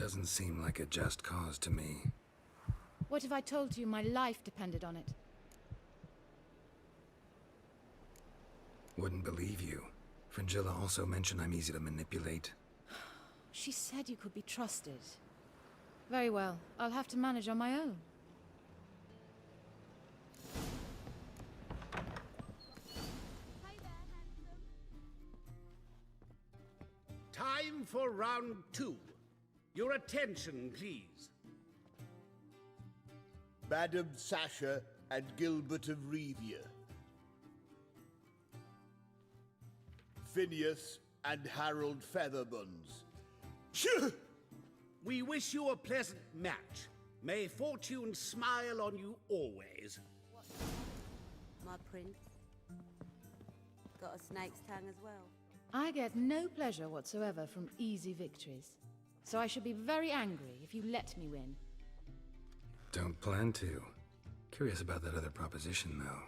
Doesn't seem like a just cause to me. What if I told you my life depended on it? Wouldn't believe you. Fringilla also mentioned I'm easy to manipulate. She said you could be trusted. Very well. I'll have to manage on my own. Time for round 2. Your attention, please. Madam Sasha and Gilbert of Revia. Phineas and Harold Featherbones. We wish you a pleasant match. May fortune smile on you always. My prince. Got a snake's tongue as well. I get no pleasure whatsoever from easy victories. So I should be very angry if you let me win. Don't plan to. Curious about that other proposition, though.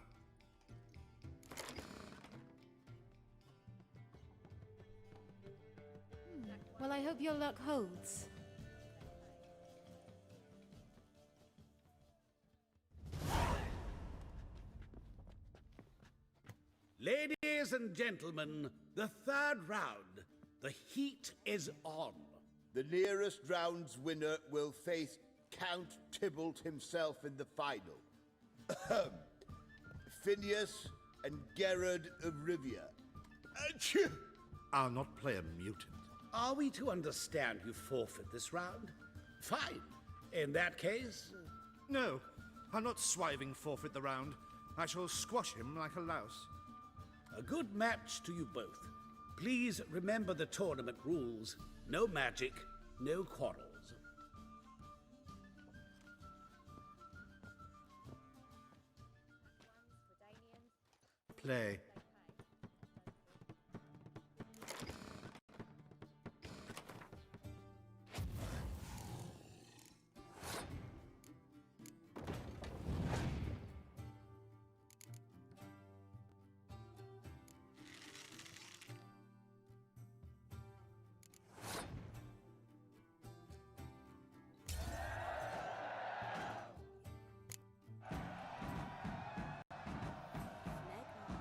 Well, I hope your luck holds. Ladies and gentlemen, the 3rd round. The heat is on. The nearest round's winner will face Count Tybalt himself in the final. Phineas and Gerard of Rivia. I'll not play a mutant. Are we to understand you forfeit this round? Fine. In that case... No, I'll not swiving forfeit the round. I shall squash him like a louse. A good match to you both. Please remember the tournament rules. No magic, no quarrels. Play.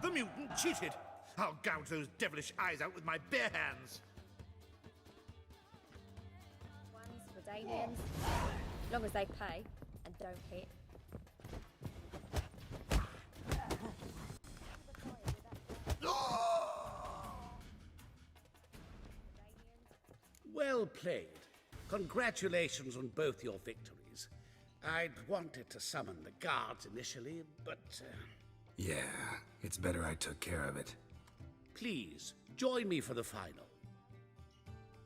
The mutant cheated! I'll gouge those devilish eyes out with my bare hands! One's for Danians, long as they pay and don't hit. Well played. Congratulations on both your victories. I'd wanted to summon the guards initially, but... Yeah, it's better I took care of it. Please, join me for the final.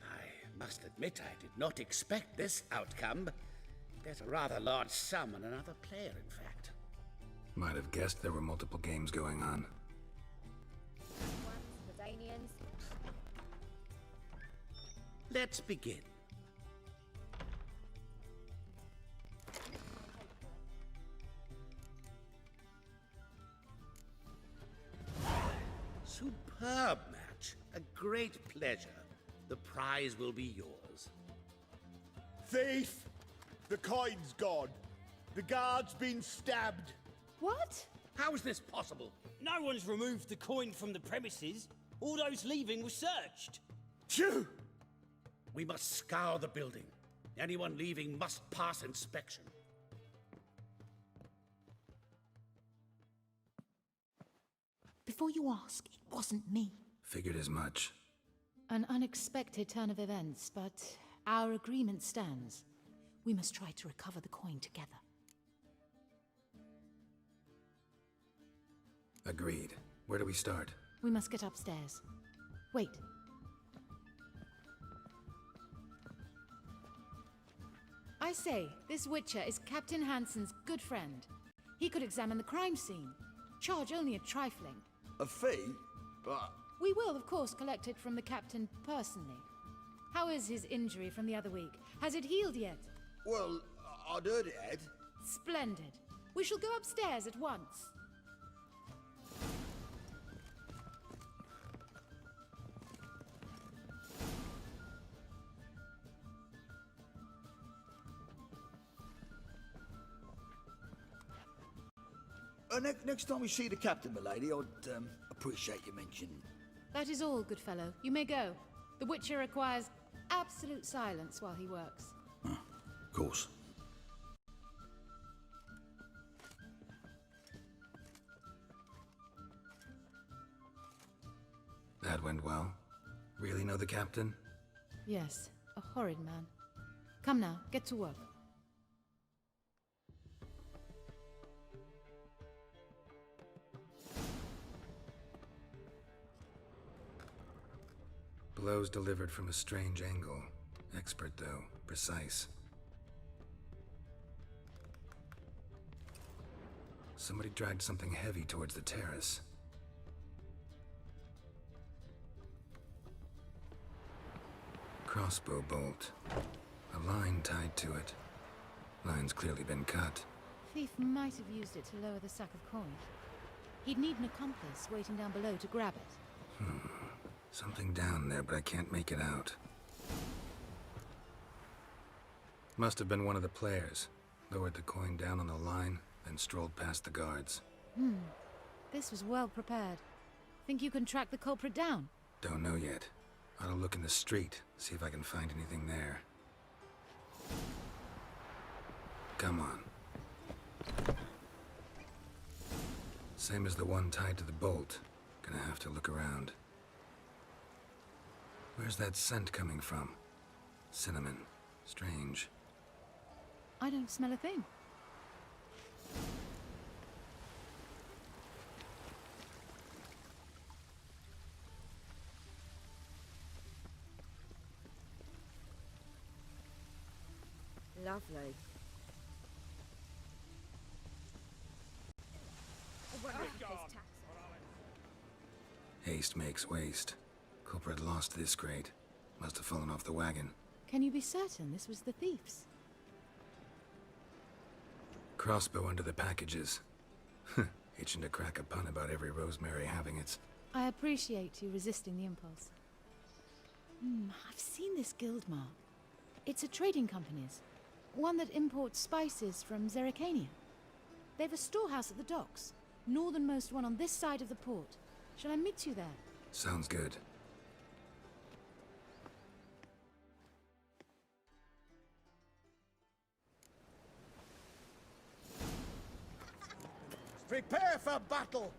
I must admit I did not expect this outcome. There's a rather large sum on another player, in fact. Might have guessed there were multiple games going on. One's for Danians. Let's begin. Superb match. A great pleasure. The prize will be yours. Thief! The coin's gone. The guard's been stabbed. What? How is this possible? No one's removed the coin from the premises. All those leaving were searched. Phew! We must scour the building. Anyone leaving must pass inspection. Before you ask, it wasn't me. Figured as much. An unexpected turn of events, but our agreement stands. We must try to recover the coin together. Agreed. Where do we start? We must get upstairs. Wait. I say, this Witcher is Captain Hansen's good friend. He could examine the crime scene. Charge only a trifling. A fee? But... We will, of course, collect it from the captain personally. How is his injury from the other week? Has it healed yet? well, I'd heard it had. Splendid. We shall go upstairs at once. Next time we see the captain, milady, I'd appreciate you mentioning. That is all, good fellow. You may go. The Witcher requires absolute silence while he works. Of course. That went well. Really know the captain? Yes, a horrid man. Come now, get to work. Blows delivered from a strange angle. Expert, though. Precise. Somebody dragged something heavy towards the terrace. Crossbow bolt. A line tied to it. Line's clearly been cut. Thief might have used it to lower the sack of coin. He'd need an accomplice waiting down below to grab it. Something down there, but I can't make it out. Must have been one of the players. Lowered the coin down on the line, then strolled past the guards. This was well prepared. Think you can track the culprit down? Don't know yet. Ought to look in the street, see if I can find anything there. Come on. Same as the one tied to the bolt. Gonna have to look around. Where's that scent coming from? Cinnamon. Strange. I don't smell a thing. Lovely. Haste makes waste. Culprit lost this crate. Must have fallen off the wagon. Can you be certain this was the thief's? Crossbow under the packages. Itching to crack a pun about every rosemary having its... I appreciate you resisting the impulse. I've seen this guild mark. It's a trading company's. One that imports spices from Zerrikania. They've a storehouse at the docks. Northernmost one on this side of the port. Shall I meet you there? Sounds good. Prepare for battle.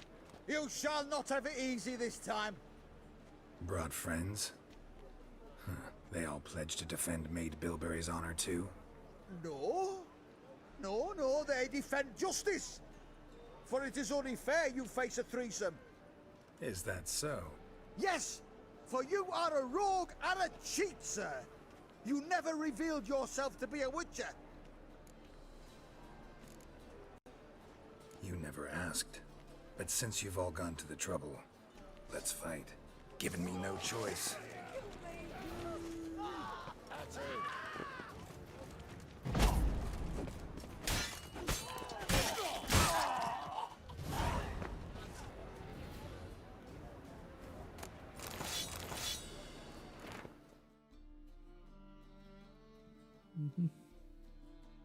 You shall not have it easy this time. Brought friends? They all pledged to defend Maid Bilberry's honor too? No. No, they defend justice. For it is only fair you face a threesome. Is that so? Yes, for you are a rogue and a cheat, sir. You never revealed yourself to be a witcher. You never asked. But since you've all gone to the trouble, let's fight. Given me no choice.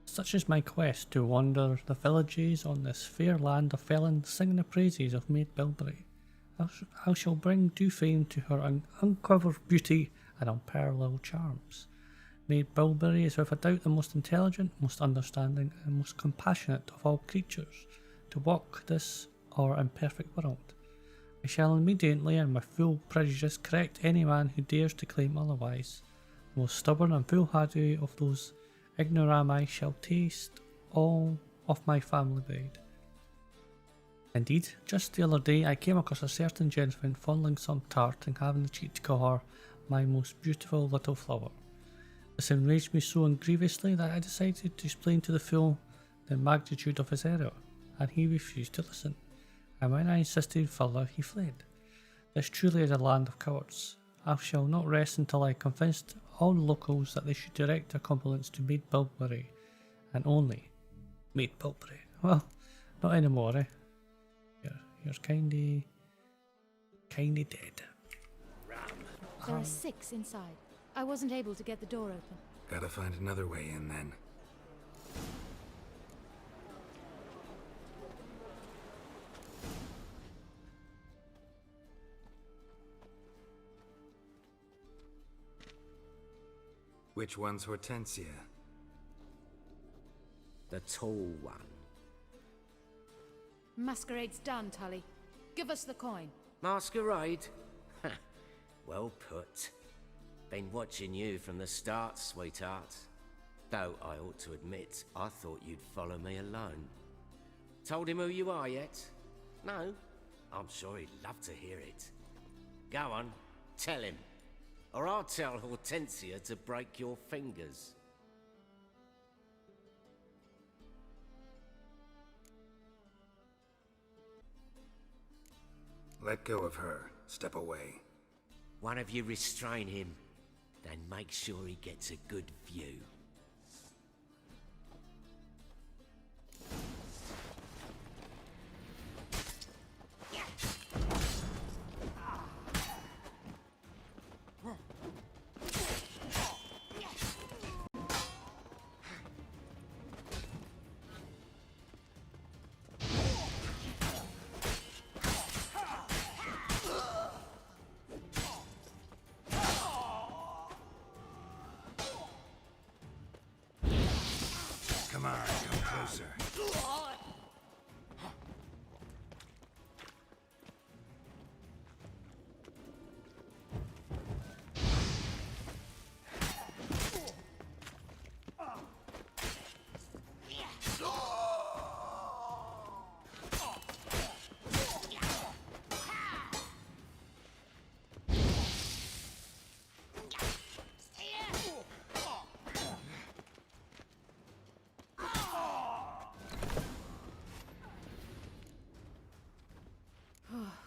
Such is my quest to wander the villages on this fair land of felons, sing the praises of Maid Bilberry. I shall bring due fame to her uncovered beauty and unparalleled charms. Maid Bilberry is without doubt the most intelligent, most understanding, and most compassionate of all creatures to walk this our imperfect world. I shall immediately and with full prejudice correct any man who dares to claim otherwise. The most stubborn and foolhardy of those ignorami shall taste all of my family bread. Indeed, just the other day I came across a certain gentleman fondling some tart and having the cheek to call her my most beautiful little flower. This enraged me so grievously that I decided to explain to the fool the magnitude of his error, and he refused to listen, and when I insisted further he fled. This truly is a land of cowards. I shall not rest until I convinced all the locals that they should direct their compliments to Maid Bilberry, and only Maid Bilberry. Well, not anymore, eh? You're kinda dead. There are 6 inside. I wasn't able to get the door open. Gotta find another way in then. Which one's Hortensia? The tall one. Masquerade's done, Tully. Give us the coin. Masquerade? Ha, well put. Been watching you from the start, sweetheart. Though I ought to admit, I thought you'd follow me alone. Told him who you are yet? No? I'm sure he'd love to hear it. Go on, tell him. Or I'll tell Hortensia to break your fingers. Let go of her. Step away. One of you restrain him, then make sure he gets a good view. Come on, come closer.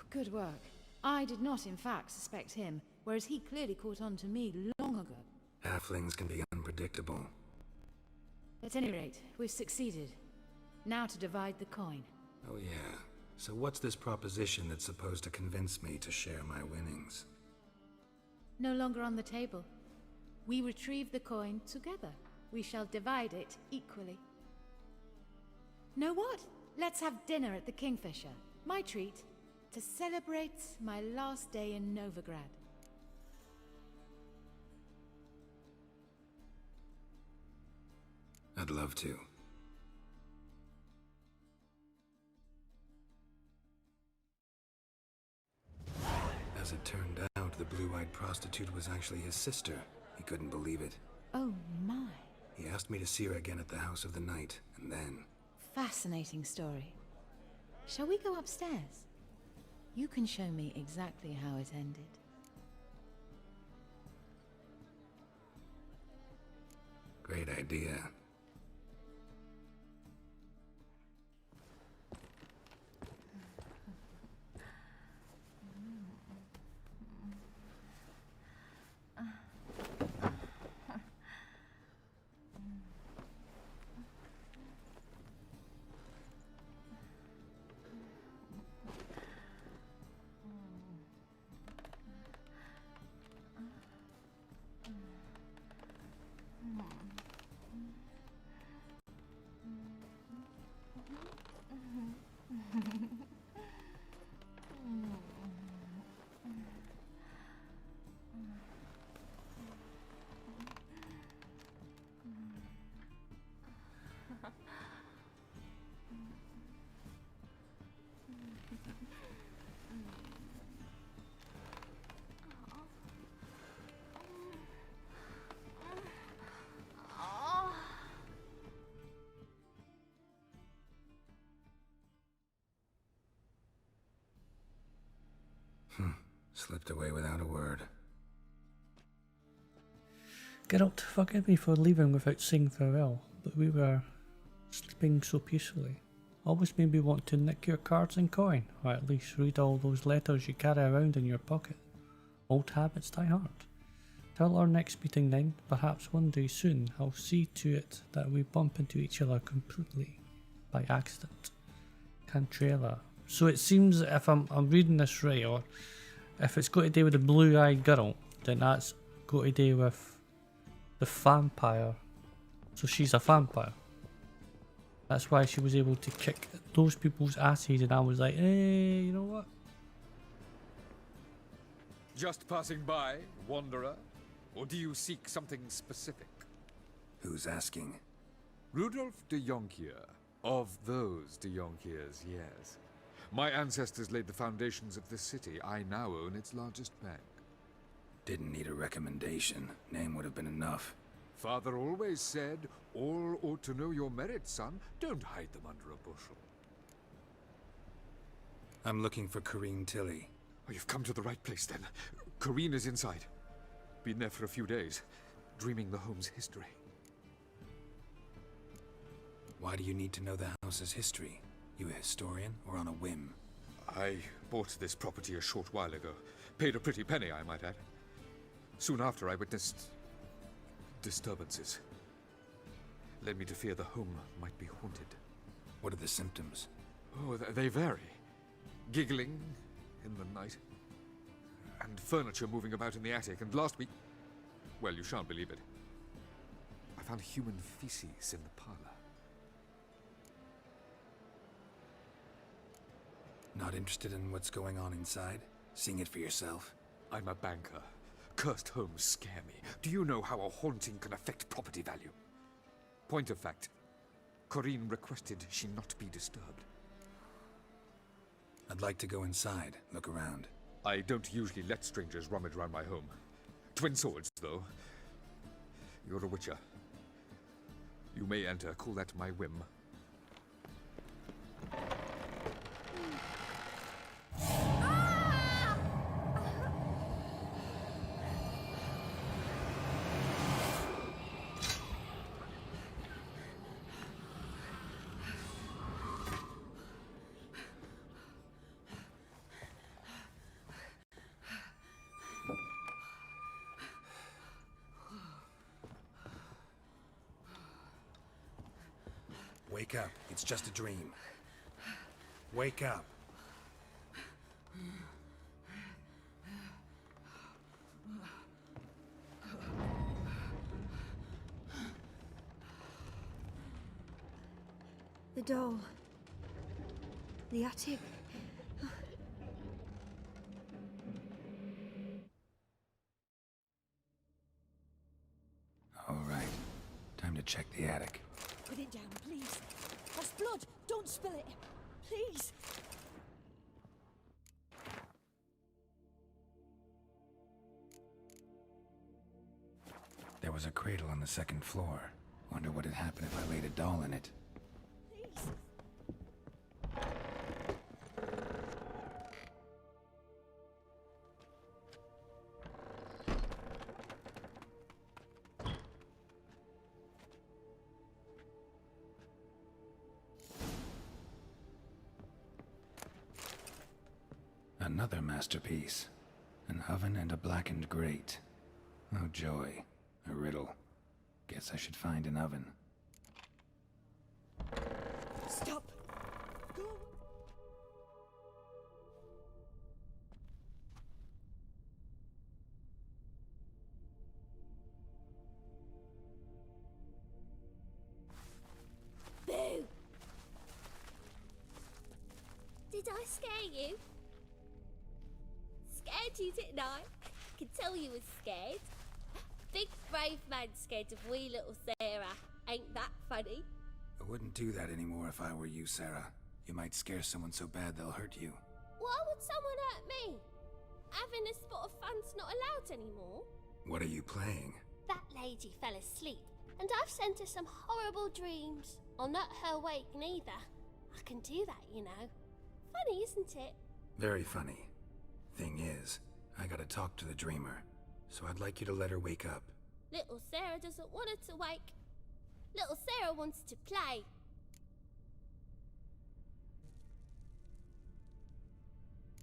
Good work. I did not, in fact, suspect him, whereas he clearly caught on to me long ago. Halflings can be unpredictable. At any rate, we've succeeded. Now to divide the coin. Oh yeah. So what's this proposition that's supposed to convince me to share my winnings? No longer on the table. We retrieve the coin together. We shall divide it equally. Know what? Let's have dinner at the Kingfisher. My treat. To celebrate my last day in Novigrad. I'd love to. As it turned out, the blue-eyed prostitute was actually his sister. He couldn't believe it. Oh my. He asked me to see her again at the House of the Night, and then... Fascinating story. Shall we go upstairs? You can show me exactly how it ended. Great idea. Slipped away without a word. Geralt, forgive me for leaving without saying farewell, but we were sleeping so peacefully. Always made me want to nick your cards and coin, or at least read all those letters you carry around in your pocket. Old habits die hard. Till our next meeting then, perhaps one day soon, I'll see to it that we bump into each other completely by accident. Cantrella. So it seems if I'm reading this right, or if it's got to do with the blue-eyed girl, then that's got to do with the vampire. So she's a vampire. That's why she was able to kick those people's asses, and I was like, hey, you know what? Just passing by, wanderer. Or do you seek something specific? Who's asking? Rudolf de Jonkier. Of those de Jonkiers, yes. My ancestors laid the foundations of this city. I now own its largest bank. Didn't need a recommendation. Name would have been enough. Father always said, all ought to know your merits, son. Don't hide them under a bushel. I'm looking for Corrine Tilly. Oh, you've come to the right place, then. Corrine is inside. Been there for a few days, dreaming the home's history. Why do you need to know the house's history? You a historian, or on a whim? I bought this property a short while ago. Paid a pretty penny, I might add. Soon after, I witnessed disturbances. Led me to fear the home might be haunted. What are the symptoms? Oh, they vary. Giggling in the night. And furniture moving about in the attic. And last week... well, you shan't believe it. I found human feces in the parlor. Not interested in what's going on inside? Seeing it for yourself? I'm a banker. Cursed homes scare me. Do you know how a haunting can affect property value? Point of fact, Corrine requested she not be disturbed. I'd like to go inside, look around. I don't usually let strangers rummage around my home. Twin swords, though. You're a witcher. You may enter, call that my whim. Wake up. It's just a dream. Wake up. The doll. The attic. All right. Time to check the attic. Put it down, please. That's blood. Don't spill it. Please. There was a cradle on the second floor. Wonder what had happened if I laid a doll in it. Please. Another masterpiece. An oven and a blackened grate. Oh joy. A riddle. Guess I should find an oven. Stop. Go. Boo! Did I scare you? Scared you, didn't I? I could tell you was scared. Big brave man scared of wee little Sarah. Ain't that funny? I wouldn't do that anymore if I were you, Sarah. You might scare someone so bad they'll hurt you. Why would someone hurt me? Having a spot of fun's not allowed anymore. What are you playing? That lady fell asleep, and I've sent her some horrible dreams. I'll not her wake neither. I can do that, you know. Funny, isn't it? Very funny. Thing is, I gotta talk to the dreamer, so I'd like you to let her wake up. Little Sarah doesn't want her to wake. Little Sarah wants to play.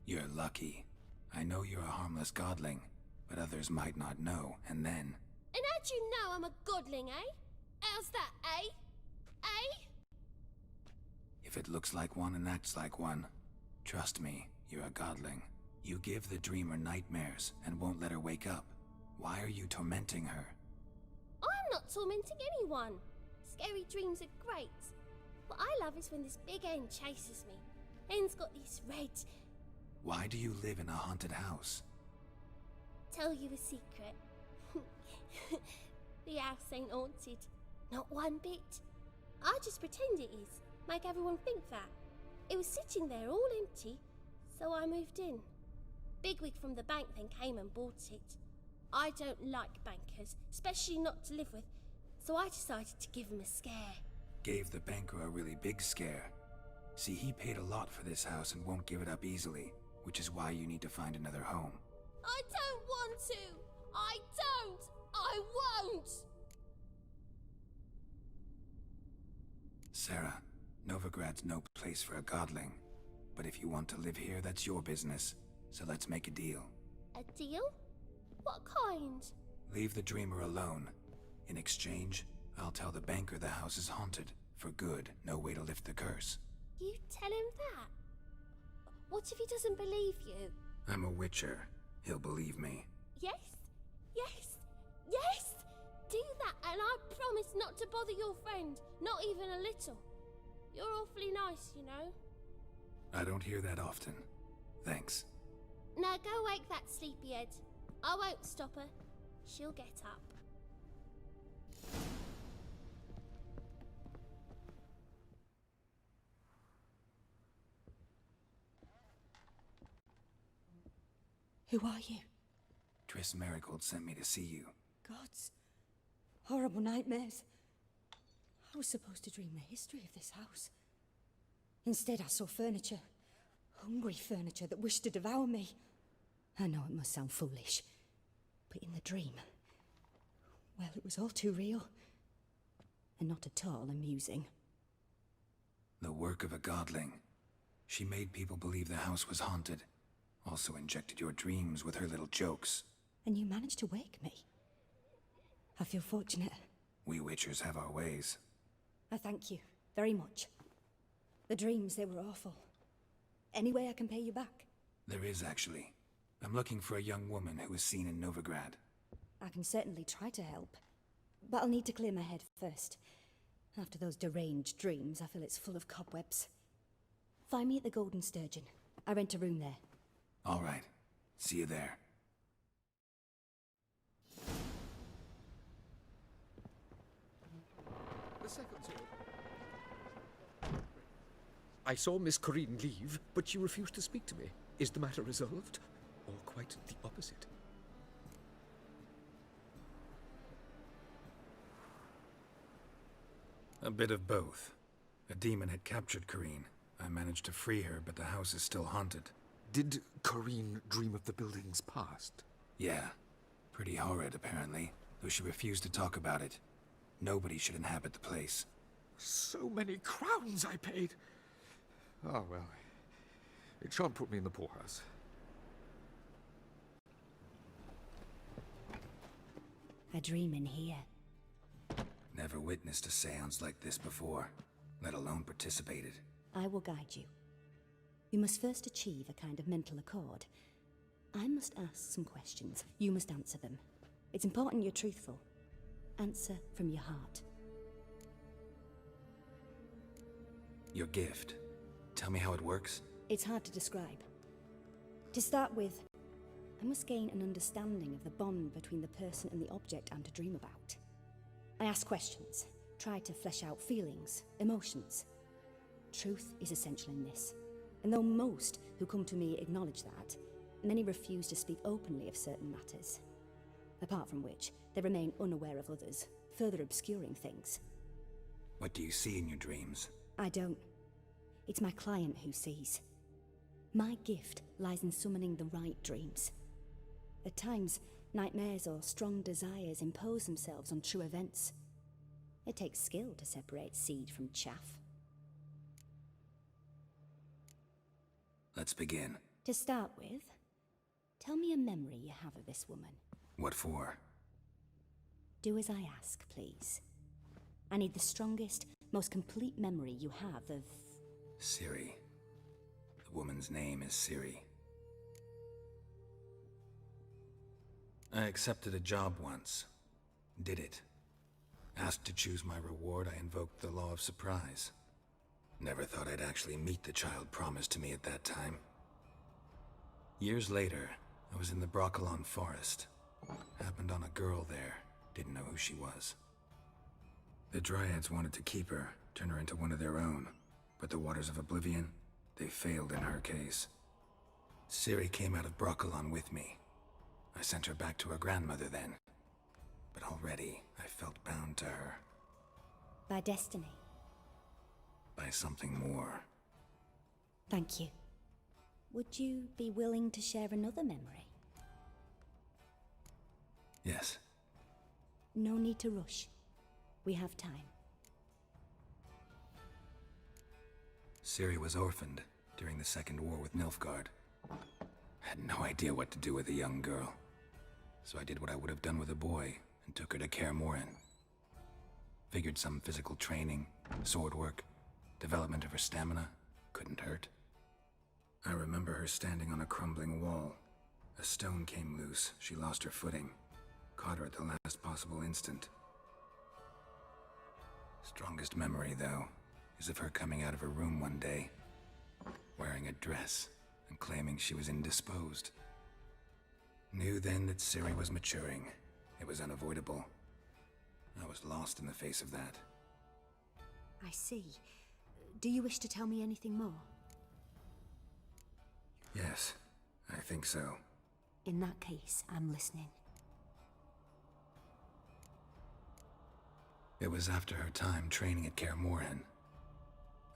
You're lucky. I know you're a harmless godling, but others might not know, and then... And how'd you know I'm a godling, eh? How's that, eh? Eh? If it looks like one and acts like one, trust me, you're a godling. You give the dreamer nightmares and won't let her wake up. Why are you tormenting her? I'm not tormenting anyone. Scary dreams are great. What I love is when this big hen chases me. Hen's got these red... Why do you live in a haunted house? Tell you a secret. The house ain't haunted. Not one bit. I just pretend it is. Make everyone think that. It was sitting there all empty, so I moved in. Bigwig from the bank then came and bought it. I don't like bankers, especially not to live with, so I decided to give him a scare. Gave the banker a really big scare. See, he paid a lot for this house and won't give it up easily, which is why you need to find another home. I don't want to! I don't! I won't! Sarah, Novigrad's no place for a godling. But if you want to live here, that's your business. So let's make a deal. A deal? What kind? Leave the dreamer alone. In exchange, I'll tell the banker the house is haunted. For good, no way to lift the curse. You tell him that? What if he doesn't believe you? I'm a witcher. He'll believe me. Yes? Yes? Yes! Do that and I promise not to bother your friend. Not even a little. You're awfully nice, you know. I don't hear that often. Thanks. Now go wake that sleepyhead. I won't stop her. She'll get up. Who are you? Triss Marigold sent me to see you. Gods. Horrible nightmares. I was supposed to dream the history of this house. Instead, I saw furniture. Hungry furniture that wished to devour me. I know it must sound foolish, but in the dream, well, it was all too real. And not at all amusing. The work of a godling. She made people believe the house was haunted. Also injected your dreams with her little jokes. And you managed to wake me. I feel fortunate. We witchers have our ways. I thank you very much. The dreams, they were awful. Any way I can pay you back? There is, actually. I'm looking for a young woman who was seen in Novigrad. I can certainly try to help. But I'll need to clear my head first. After those deranged dreams, I feel it's full of cobwebs. Find me at the Golden Sturgeon. I rent a room there. All right. See you there. The second sword. I saw Miss Corinne leave, but she refused to speak to me. Is the matter resolved? Or quite the opposite? A bit of both. A demon had captured Corinne. I managed to free her, but the house is still haunted. Did Corinne dream of the building's past? Yeah. Pretty horrid, apparently, though she refused to talk about it. Nobody should inhabit the place. So many crowns I paid! Oh, well. It shan't put me in the poorhouse. I dream in here. Never witnessed a seance like this before, let alone participated. I will guide you. You must first achieve a kind of mental accord. I must ask some questions. You must answer them. It's important you're truthful. Answer from your heart. Your gift. Tell me how it works. It's hard to describe. To start with, I must gain an understanding of the bond between the person and the object I'm to dream about. I ask questions, try to flesh out feelings, emotions. Truth is essential in this, and though most who come to me acknowledge that, many refuse to speak openly of certain matters. Apart from which, they remain unaware of others, further obscuring things. What do you see in your dreams? I don't. It's my client who sees. My gift lies in summoning the right dreams. At times, nightmares or strong desires impose themselves on true events. It takes skill to separate seed from chaff. Let's begin. To start with, tell me a memory you have of this woman. What for? Do as I ask, please. I need the strongest, most complete memory you have of... Ciri. The woman's name is Ciri. I accepted a job once. Did it. Asked to choose my reward, I invoked the law of surprise. Never thought I'd actually meet the child promised to me at that time. Years later, I was in the Broccolon forest. Happened on a girl there. didn't know who she was. The Dryads wanted to keep her, turn her into one of their own, but the Waters of Oblivion, they failed in her case. Ciri came out of Broccolon with me. I sent her back to her grandmother then, but already I felt bound to her. By destiny. By something more. Thank you. Would you be willing to share another memory? Yes. No need to rush. We have time. Ciri was orphaned during the Second War with Nilfgaard. Had no idea what to do with a young girl. So I did what I would have done with a boy and took her to Kaer Morhen. Figured some physical training, sword work, development of her stamina couldn't hurt. I remember her standing on a crumbling wall. A stone came loose, she lost her footing. Caught her at the last possible instant. Strongest memory, though, is of her coming out of her room one day, wearing a dress and claiming she was indisposed. Knew then that Ciri was maturing. It was unavoidable. I was lost in the face of that. I see. Do you wish to tell me anything more? Yes, I think so. In that case, I'm listening. It was after her time training at Kaer Morhen.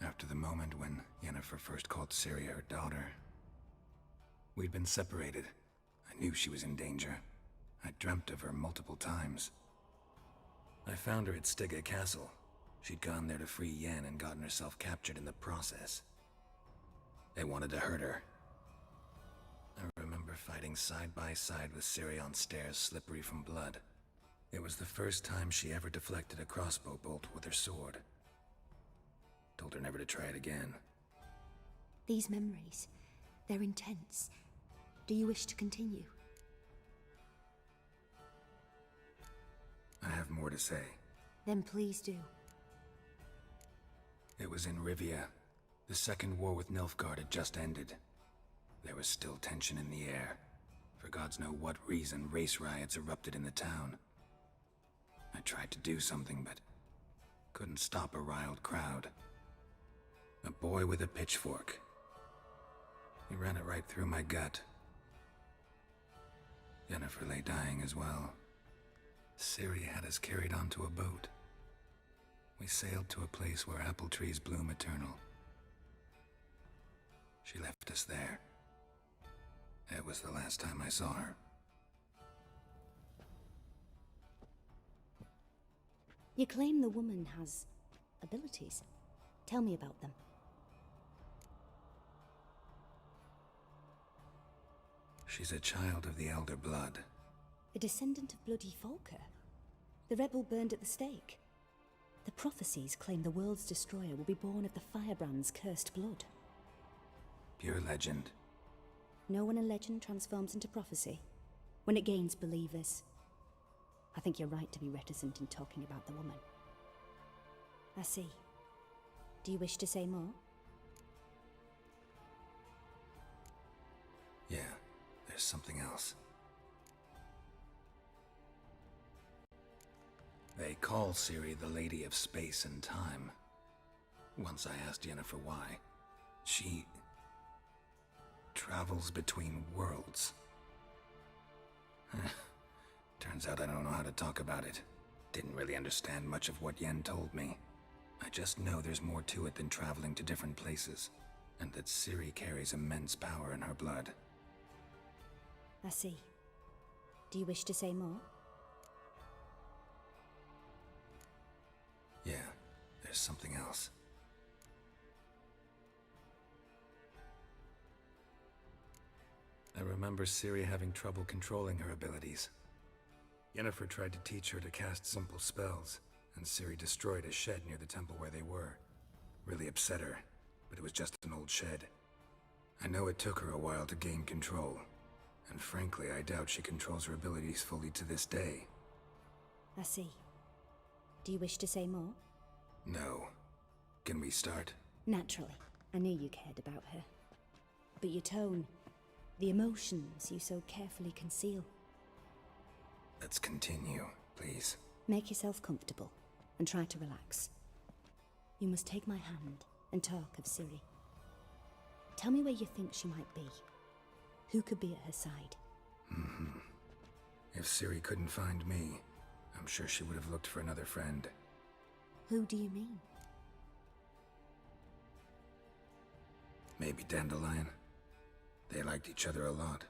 After the moment when Yennefer first called Ciri her daughter. We'd been separated. I knew she was in danger. I dreamt of her multiple times. I found her at Stygga Castle. She'd gone there to free Yen and gotten herself captured in the process. They wanted to hurt her. I remember fighting side by side with Ciri on stairs slippery from blood. It was the first time she ever deflected a crossbow bolt with her sword. Told her never to try it again. These memories, they're intense. Do you wish to continue? I have more to say. Then please do. It was in Rivia. The Second War with Nilfgaard had just ended. There was still tension in the air. For gods know what reason, race riots erupted in the town. I tried to do something, but couldn't stop a riled crowd. A boy with a pitchfork. He ran it right through my gut. Yennefer lay dying as well. Ciri had us carried onto a boat. We sailed to a place where apple trees bloom eternal. She left us there. It was the last time I saw her. You claim the woman has abilities. Tell me about them. She's a child of the Elder Blood. A descendant of bloody Volker. The rebel burned at the stake. The prophecies claim the world's destroyer will be born of the firebrand's cursed blood. Pure legend. No one in legend transforms into prophecy. When it gains believers. I think you're right to be reticent in talking about the woman. I see. Do you wish to say more? Yeah, there's something else. They call Ciri the Lady of Space and Time. Once I asked Yennefer why. She travels between worlds. Turns out I don't know how to talk about it. Didn't really understand much of what Yen told me. I just know there's more to it than traveling to different places, and that Ciri carries immense power in her blood. I see. Do you wish to say more? Yeah, there's something else. I remember Ciri having trouble controlling her abilities. Yennefer tried to teach her to cast simple spells, and Ciri destroyed a shed near the temple where they were. Really upset her, but it was just an old shed. I know it took her a while to gain control, and frankly, I doubt she controls her abilities fully to this day. I see. Do you wish to say more? No. Can we start? Naturally. I knew you cared about her. But your tone, the emotions you so carefully conceal. Let's continue, please. Make yourself comfortable and try to relax. You must take my hand and talk of Ciri. Tell me where you think she might be. Who could be at her side? If Ciri couldn't find me, I'm sure she would have looked for another friend. Who do you mean? Maybe Dandelion. They liked each other a lot.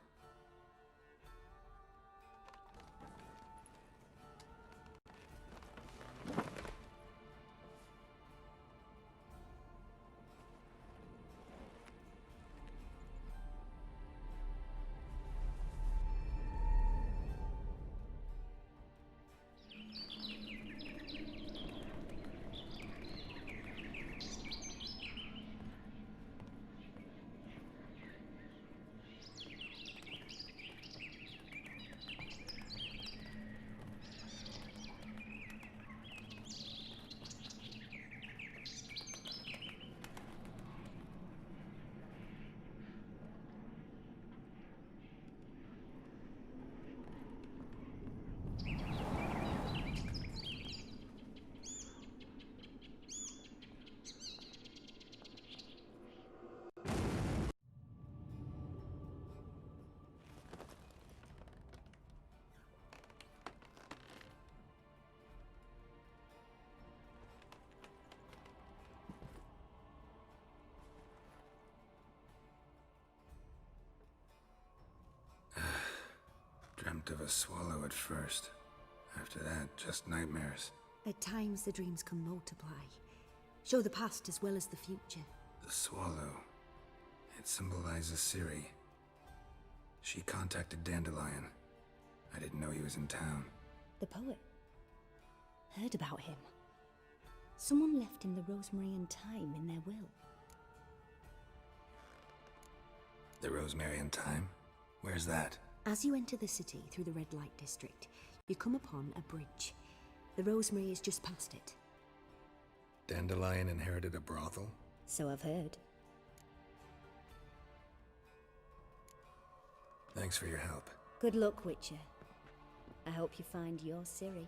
Dreamt of a swallow at first. After that, just nightmares. At times, the dreams can multiply. Show the past as well as the future. The swallow. It symbolizes Ciri. She contacted Dandelion. I didn't know he was in town. The poet. Heard about him. Someone left him the rosemary and thyme in their will. The rosemary and thyme? Where's that? As you enter the city through the red light district, you come upon a bridge. The rosemary is just past it. Dandelion inherited a brothel? So I've heard. Thanks for your help. Good luck, Witcher. I hope you find your Ciri.